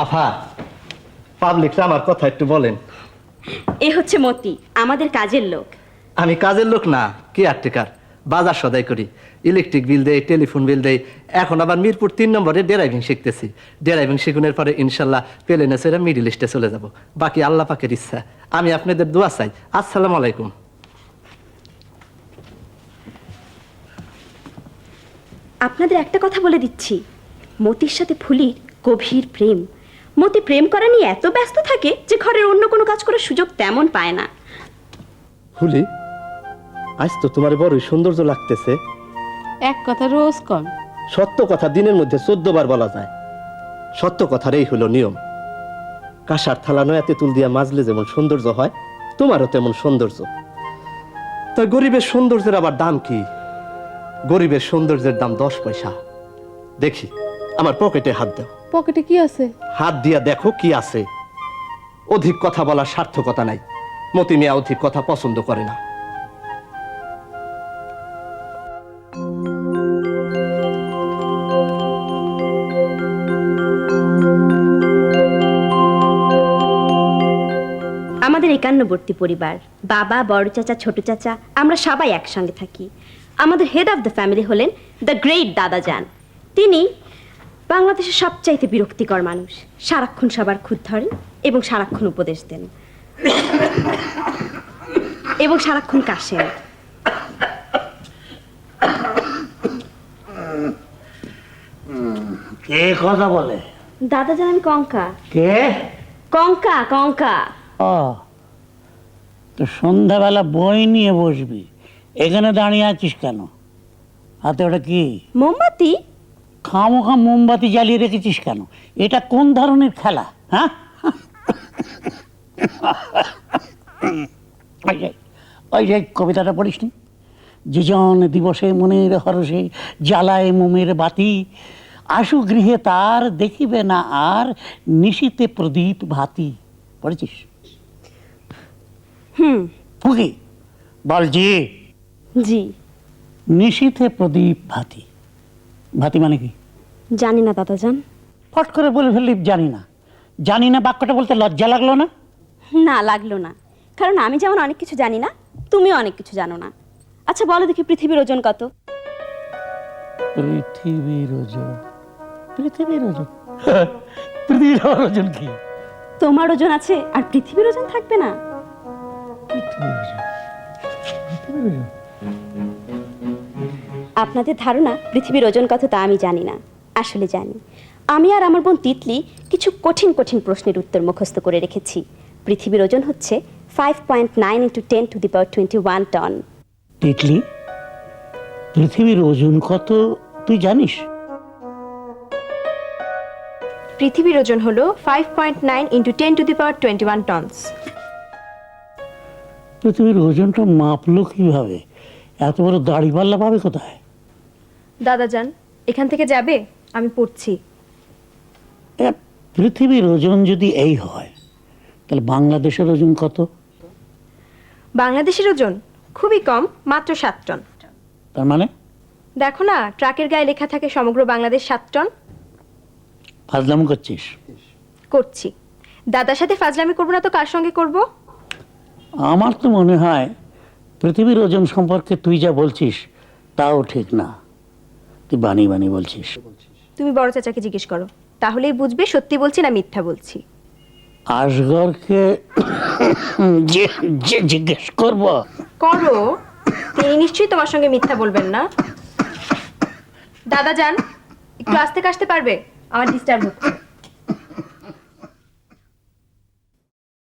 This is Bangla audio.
আফা, পাবলিকরা আমার কথা একটু বলেন। এ হচ্ছে মতি, আমাদের কাজের লোক। আমি কাজের লোক না, কি আর্টিকার, বাজার সদাই করি, ইলেকট্রিক বিল দেই, টেলিফোন বিল দেই। এখন আবার মিরপুর 3 নম্বরে ড্রাইভিং শিখতেছি। ড্রাইভিং শিখুনের পরে ইনশাল্লাহ প্লেনে চড়ে মিডল ইস্টে চলে যাব। বাকি আল্লাহ পাকের ইচ্ছা। আমি আপনাদের দোয়া চাই। আসসালামু আলাইকুম। আপনাদের একটা কথা বলে দিচ্ছি, মতির সাথে ফুলির গভীর প্রেম। মতি প্রেম করা নিয়ে এত ব্যস্ত থাকে যে ঘরের অন্য কোনো কাজ করার সুযোগ তেমন পায় না। ফুলি, আজ তো তোমার বড়ই সৌন্দর্য লাগতেছে। এক কথা রোজ কন। সত্য কথা দিনের মধ্যে 14 বার বলা যায়। সত্য কথার এই হলো নিয়ম। কাঁসার থালা নয়াতে তুল দিয়া মাজলে যেমন সৌন্দর্য হয়, তোমারও তেমন সৌন্দর্য। তা গরিবের সৌন্দর্যের আবার দাম কি? গরিবের সৌন্দর্যের দাম 10 পয়সা। দেখি, আমার পকেটে হাত দাও। পকেটে কি আছে? হাত দিয়া দেখো কি আছে। অধিক কথা বলার সার্থকতা নাই। মতি মিয়া অধিক কথা পছন্দ করে না। আমাদের একান্নবর্তী পরিবার, বাবা, বড় চাচা, ছোট চাচা, আমরা সবাই একসঙ্গে থাকি। আমাদের হেড অফ দ্য ফ্যামিলি হলেন দ্য গ্রেট দাদাজান। তিনি বাংলাদেশের সবচাইতে বিরক্তিকর মানুষ। সারাক্ষণ সবার খুঁত ধরেন এবং সারাক্ষণ উপদেশ দেন এবং সারাক্ষণ কাশেন। কে কথা বলে? দাদাজান, আমি কঙ্কা। কে? কঙ্কা, কঙ্কা। ও, তো সন্ধ্যাবেলা বই নিয়ে বসবি, এখানে দাঁড়িয়ে আছিস কেন? হাতে ওটা কি? মোমবাতি। খামোখা মোমবাতি জ্বালিয়ে রেখেছিস কেন? এটা কোন ধরনের খেলা? হ্যাঁ, ওই যে কবিতাটা পড়িসনি? যেজন দিবসে মনের হরষে জ্বালায় মোমের বাতি, আশু গৃহে তার দেখিবে না আর নিশীতে প্রদীপ ভাতি। পড়েছিস? ফুকি বল জি। জি। নিশীথে প্রদীপ ভাতি, ভাতি মানে কি? জানি না দাদাজান। ফট করে বলে ফেললি জানি না। জানি না বাক্যটা বলতে লজ্জা লাগলো না? না, লাগলো না, কারণ আমি যেমন অনেক কিছু জানি না, তুমিও অনেক কিছু জানো না। আচ্ছা বলো দেখি, পৃথিবীর ওজন কত? পৃথিবীর ওজন? পৃথিবীর ওজন? পৃথিবীর ওজন কি? তোমার ওজন আছে আর পৃথিবীর ওজন থাকবে না? পৃথিবীর ওজন, পৃথিবীর ওজন। আপনাদের ধারণা পৃথিবীর ওজন কত তা আমি জানি না। আসলে জানি। আমি আর আমার বোন তিতলি কিছু কঠিন কঠিন প্রশ্নের উত্তর মুখস্থ করে রেখেছি। পৃথিবীর ওজন হচ্ছে 5.9 × 10⁻21 টন। তিতলি, পৃথিবীর ওজন কত তুই জানিস? পৃথিবীর ওজন হলো 5.9 × 10⁻21 টনস। পৃথিবীর ওজনটা মাপলো কিভাবে? এত বড় দাড়ি পাল্লা পাবে কোথায়? দাদাজান, এখান থেকে যাবে? আমি পড়ছি। পৃথিবীর ওজন যদি এই হয়, তাহলে বাংলাদেশের ওজন কত? বাংলাদেশের ওজন খুবই কম, মাত্র 7 টন। তার মানে? দেখো না, ট্রাকের গায়ে লেখা থাকে সমগ্র বাংলাদেশ 7 টন। ফাজলামি করছিস? করছি। দাদার সাথে ফাজলামি করবো না তো কার সঙ্গে করব? আমার তো মনে হয় পৃথিবীর ওজন সম্পর্কে তুই যা বলছিস তাও ঠিক না। তুই বানিয়ে বানিয়ে বলছিস। তুমি বড় চাচাকে জিজ্ঞেস করো, তাহলেই বুঝবে সত্যি বলছি না মিথ্যা বলছি। আসগরকে জিজ্ঞেস করব? করো, তিনি নিশ্চয়ই তোমার সঙ্গে মিথ্যা বলবেন না। দাদাজান, একটু আস্তে কাশতে পারবে? আমার ডিস্টার্ব হচ্ছে।